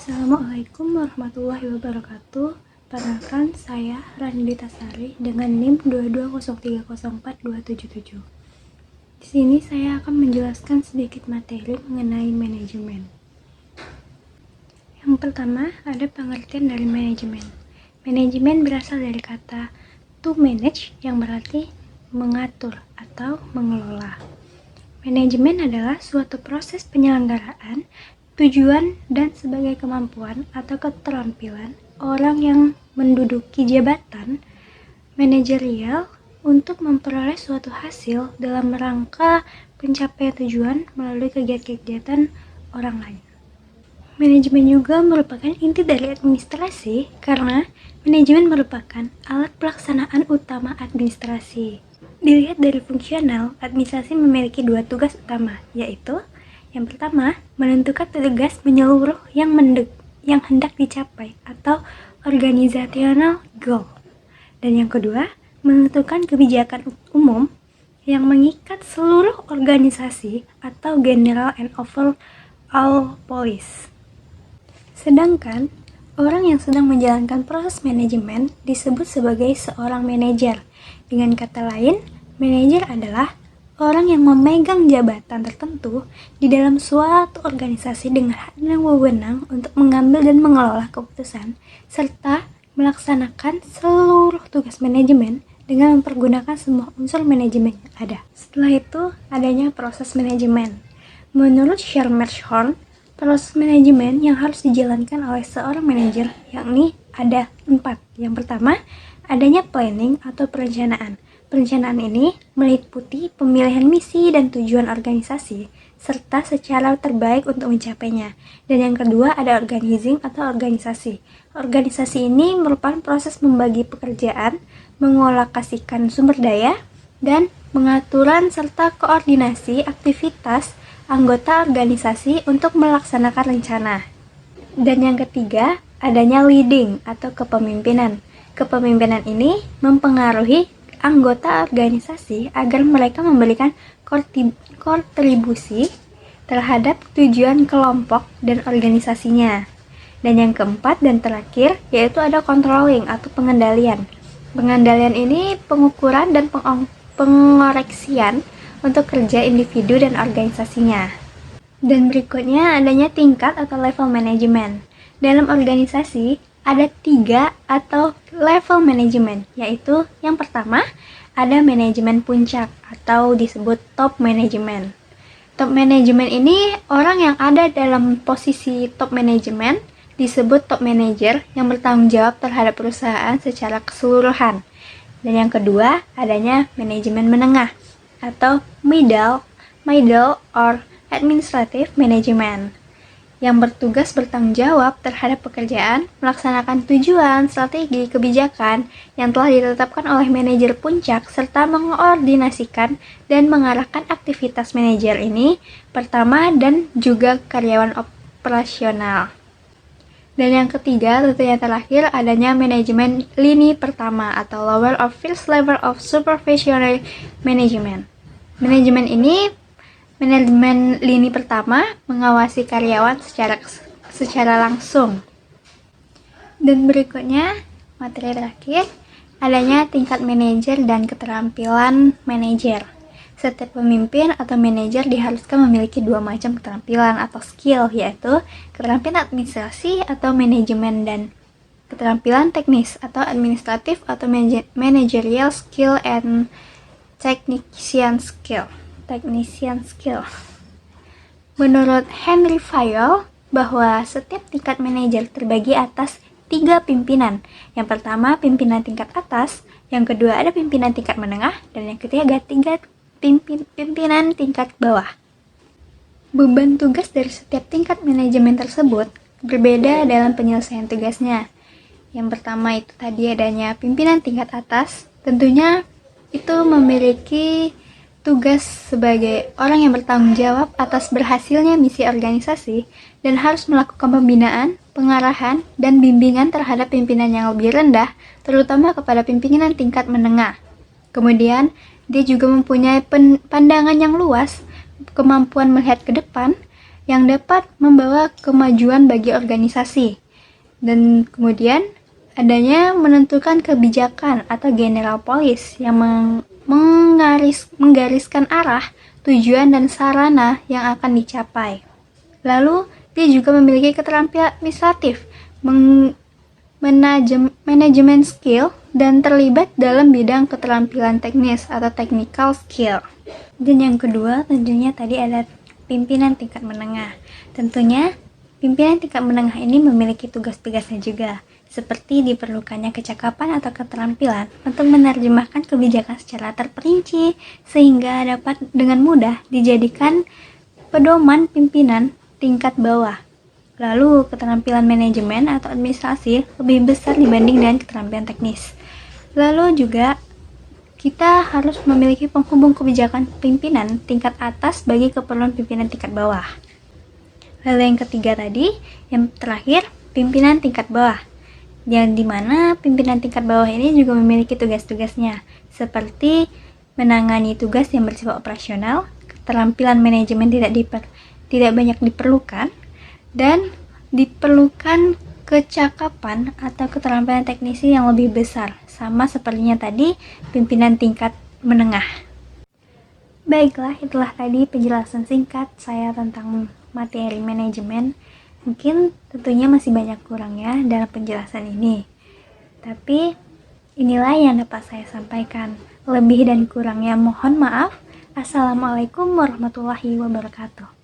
Assalamualaikum warahmatullahi wabarakatuh. Perkenalkan, saya Randy Tasari dengan NIM 220304277. Di sini saya akan menjelaskan sedikit materi mengenai manajemen. Yang pertama, ada pengertian dari manajemen. Manajemen berasal dari kata to manage yang berarti mengatur atau mengelola. Manajemen adalah suatu proses penyelenggaraan tujuan dan sebagai kemampuan atau keterampilan orang yang menduduki jabatan manajerial untuk memperoleh suatu hasil dalam rangka pencapaian tujuan melalui kegiatan orang lain. Manajemen juga merupakan inti dari administrasi karena manajemen merupakan alat pelaksanaan utama administrasi. Dilihat dari fungsional, administrasi memiliki dua tugas utama, yaitu yang pertama, menentukan tugas menyeluruh yang hendak dicapai atau organizational goal. Dan yang kedua, menentukan kebijakan umum yang mengikat seluruh organisasi atau general and overall policy. Sedangkan, orang yang sedang menjalankan proses manajemen disebut sebagai seorang manajer. Dengan kata lain, manajer adalah orang yang memegang jabatan tertentu di dalam suatu organisasi dengan hak dan wewenang untuk mengambil dan mengelola keputusan, serta melaksanakan seluruh tugas manajemen dengan mempergunakan semua unsur manajemen yang ada. Setelah itu, adanya proses manajemen. Menurut Shermershorn, proses manajemen yang harus dijalankan oleh seorang manajer yakni ada 4. Yang pertama, adanya planning atau perencanaan. Perencanaan ini meliputi pemilihan misi dan tujuan organisasi, serta secara terbaik untuk mencapainya. Dan yang kedua ada organizing atau organisasi. Organisasi ini merupakan proses membagi pekerjaan, mengolokasikan sumber daya, dan pengaturan serta koordinasi aktivitas anggota organisasi untuk melaksanakan rencana. Dan yang ketiga, adanya leading atau kepemimpinan. Kepemimpinan ini mempengaruhi anggota organisasi agar mereka memberikan kontribusi terhadap tujuan kelompok dan organisasinya. Dan yang keempat dan terakhir yaitu ada controlling atau pengendalian. Pengendalian ini pengukuran dan pengoreksian untuk kerja individu dan organisasinya. Dan berikutnya adanya tingkat atau level manajemen. Dalam organisasi ada 3 atau level manajemen, yaitu yang pertama ada manajemen puncak atau disebut top manajemen. Top manajemen ini orang yang ada dalam posisi top manajemen disebut top manager yang bertanggung jawab terhadap perusahaan secara keseluruhan. Dan yang kedua adanya manajemen menengah atau middle or administrative management yang bertugas bertanggung jawab terhadap pekerjaan, melaksanakan tujuan, strategi, kebijakan yang telah ditetapkan oleh manajer puncak, serta mengkoordinasikan dan mengarahkan aktivitas manajer ini pertama dan juga karyawan operasional. Dan yang ketiga, tentunya terakhir, adanya manajemen lini pertama atau lower or first level of supervisory management. Manajemen lini pertama mengawasi karyawan secara langsung. Dan berikutnya, materi terakhir, adanya tingkat manajer dan keterampilan manajer. Setiap pemimpin atau manajer diharuskan memiliki 2 macam keterampilan atau skill, yaitu keterampilan administrasi atau manajemen dan keterampilan teknis atau administratif atau managerial skill and technician skill. Menurut Henry Fayol, bahwa setiap tingkat manajer terbagi atas 3 pimpinan. Yang pertama, pimpinan tingkat atas, yang kedua ada pimpinan tingkat menengah, dan yang ketiga pimpinan tingkat bawah. Beban tugas dari setiap tingkat manajemen tersebut berbeda dalam penyelesaian tugasnya. Yang pertama itu tadi adanya pimpinan tingkat atas, tentunya itu memiliki tugas sebagai orang yang bertanggung jawab atas berhasilnya misi organisasi dan harus melakukan pembinaan, pengarahan, dan bimbingan terhadap pimpinan yang lebih rendah, terutama kepada pimpinan tingkat menengah. Kemudian, dia juga mempunyai pandangan yang luas, kemampuan melihat ke depan, yang dapat membawa kemajuan bagi organisasi. Dan kemudian adanya menentukan kebijakan atau general policy yang menggariskan arah, tujuan, dan sarana yang akan dicapai. Lalu, dia juga memiliki keterampilan administratif, manajemen skill, dan terlibat dalam bidang keterampilan teknis atau technical skill. Dan yang kedua tentunya tadi ada pimpinan tingkat menengah. Tentunya pimpinan tingkat menengah ini memiliki tugas-tugasnya juga, seperti diperlukannya kecakapan atau keterampilan untuk menerjemahkan kebijakan secara terperinci sehingga dapat dengan mudah dijadikan pedoman pimpinan tingkat bawah. Lalu, keterampilan manajemen atau administrasi lebih besar dibanding dengan keterampilan teknis. Lalu juga, kita harus memiliki penghubung kebijakan pimpinan tingkat atas bagi keperluan pimpinan tingkat bawah. Lalu yang ketiga tadi, yang terakhir, pimpinan tingkat bawah. Yang dimana pimpinan tingkat bawah ini juga memiliki tugas-tugasnya, seperti menangani tugas yang bersifat operasional, keterampilan manajemen tidak banyak diperlukan, dan diperlukan kecakapan atau keterampilan teknisi yang lebih besar, sama sepertinya tadi pimpinan tingkat menengah. Baiklah, itulah tadi penjelasan singkat saya tentang materi manajemen. Mungkin tentunya masih banyak kurangnya dalam penjelasan ini, tapi inilah yang dapat saya sampaikan. Lebih dan kurangnya mohon maaf. Assalamualaikum warahmatullahi wabarakatuh.